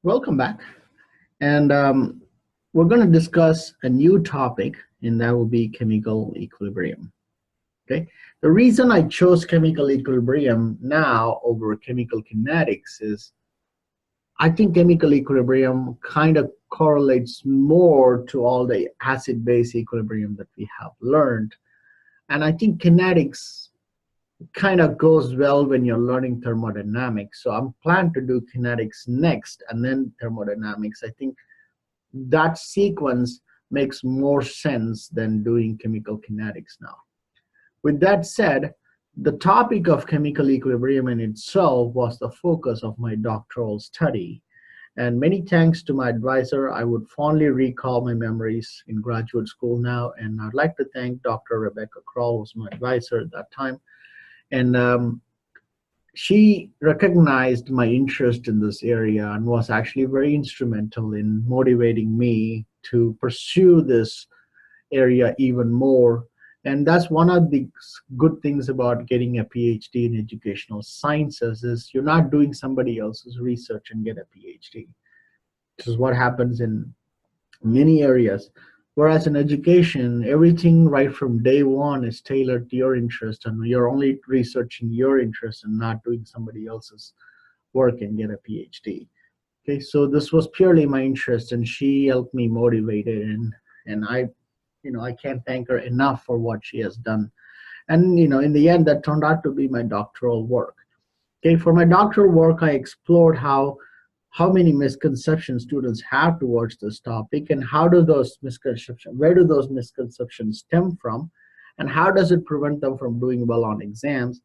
Welcome back. And we're going to discuss a new topic, and that will be chemical equilibrium. Okay. The reason I chose chemical equilibrium now over chemical kinetics is I think chemical equilibrium kind of correlates more to all the acid base equilibrium that we have learned. And I think kinetics kind of goes well when you're learning thermodynamics. So I'm planning to do kinetics next and then thermodynamics. I think that sequence makes more sense than doing chemical kinetics now. With that said, the topic of chemical equilibrium in itself was the focus of my doctoral study. And many thanks to my advisor, I would fondly recall my memories in graduate school now. And I'd like to thank Dr. Rebecca Kroll, who was my advisor at that time. And she recognized my interest in this area and was actually very instrumental in motivating me to pursue this area even more. And that's one of the good things about getting a PhD in educational sciences is you're not doing somebody else's research and get a PhD. This is what happens in many areas. Whereas in education, everything right from day one is tailored to your interest, and you're only researching your interest and not doing somebody else's work and get a PhD. Okay, so this was purely my interest, and she helped me motivate it, and I can't thank her enough for what she has done. And in the end, that turned out to be my doctoral work. Okay, for my doctoral work, I explored how many misconceptions students have towards this topic, and where do those misconceptions stem from, and how does it prevent them from doing well on exams.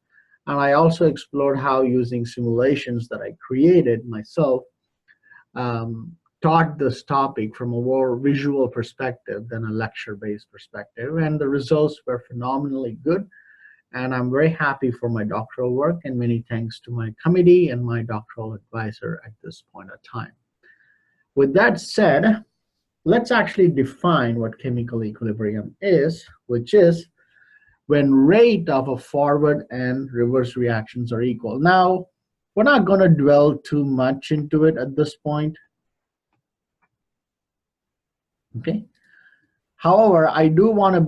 And I also explored how using simulations that I created myself taught this topic from a more visual perspective than a lecture-based perspective, and the results were phenomenally good. And I'm very happy for my doctoral work, and many thanks to my committee and my doctoral advisor at this point of time. With that said, let's actually define what chemical equilibrium is, which is when rate of a forward and reverse reactions are equal. Now, we're not going to dwell too much into it at this point. Okay. However, I do want to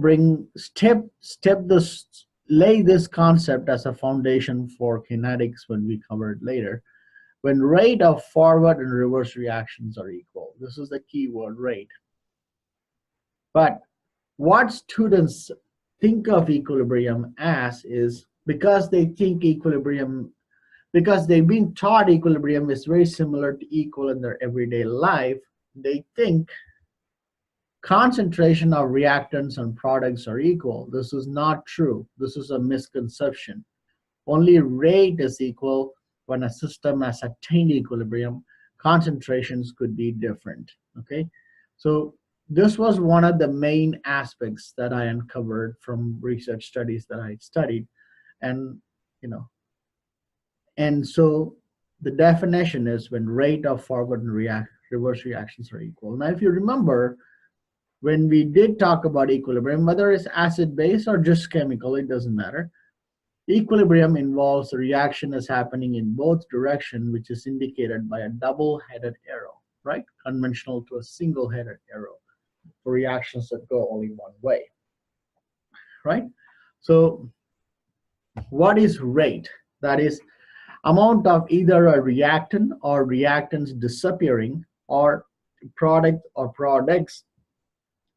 lay this concept as a foundation for kinetics when we cover it later. When rate of forward and reverse reactions are equal. This is the key word, rate. But what students think of equilibrium as is because they've been taught equilibrium is very similar to equal in their everyday life, they think concentration of reactants and products are equal. This is not true. This is a misconception. Only rate is equal when a system has attained equilibrium. Concentrations could be different. Okay, so this was one of the main aspects that I uncovered from research studies that I studied, and so the definition is when rate of forward and reverse reactions are equal. Now, if you remember, when we did talk about equilibrium, whether it's acid-base or just chemical, it doesn't matter. Equilibrium involves a reaction is happening in both directions, which is indicated by a double-headed arrow, right? Conventional to a single-headed arrow for reactions that go only one way, right? So what is rate? That is amount of either a reactant or reactants disappearing, or product or products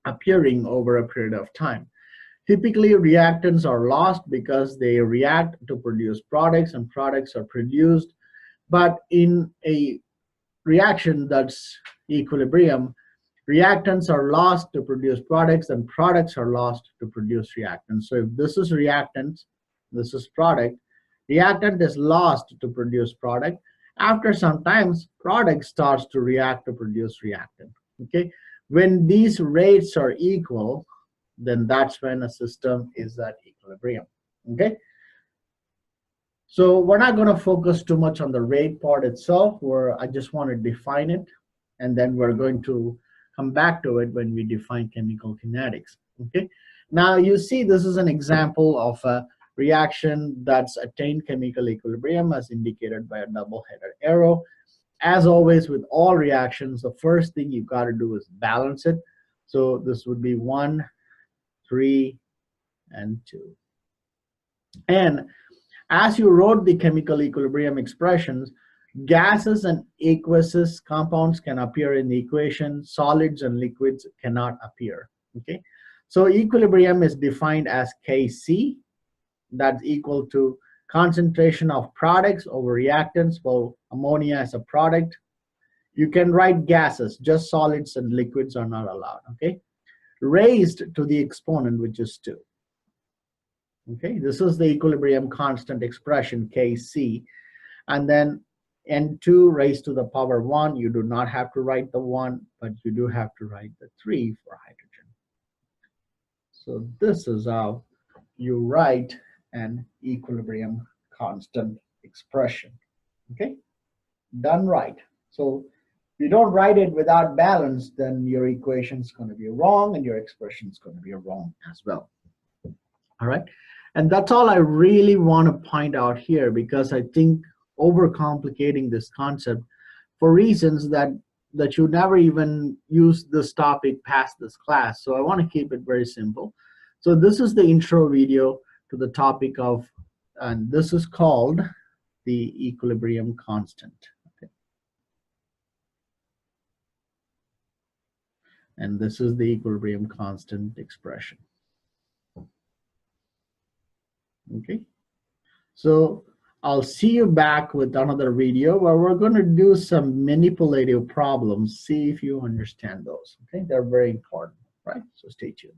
appearing over a period of time. Typically, reactants are lost because they react to produce products, and products are produced. But in a reaction that's equilibrium, reactants are lost to produce products, and products are lost to produce reactants. So if this is reactant, this is product, reactant is lost to produce product. After some time, product starts to react to produce reactant. Okay. When these rates are equal, then that's when a system is at equilibrium. Okay. So we're not going to focus too much on the rate part itself, where I just want to define it, and then we're going to come back to it when we define chemical kinetics. Okay. Now you see this is an example of a reaction that's attained chemical equilibrium as indicated by a double-headed arrow. as always with all reactions, the first thing you've got to do is balance it. So this would be 1, 3, and 2. And as you wrote the chemical equilibrium expressions, gases and aqueous compounds can appear in the equation. Solids and liquids cannot appear. Okay, so equilibrium is defined as Kc, that's equal to concentration of products over reactants. Well, ammonia as a product. You can write gases, just solids and liquids are not allowed. Okay, raised to the exponent, which is 2. Okay, this is the equilibrium constant expression Kc, and then N2 raised to the power 1. You do not have to write the 1, but you do have to write the 3 for hydrogen. So this is how you write an equilibrium constant expression. Okay, done right. So if you don't write it without balance, then your equation is going to be wrong and your expression is going to be wrong as well. All right, and that's all I really want to point out here, because I think overcomplicating this concept for reasons that you never even use this topic past this class. So I want to keep it very simple. So this is the intro video to the topic of, and this is called the equilibrium constant. Okay. And this is the equilibrium constant expression. Okay, so I'll see you back with another video where we're going to do some manipulative problems. See if you understand those. Okay, they're very important, right? So stay tuned.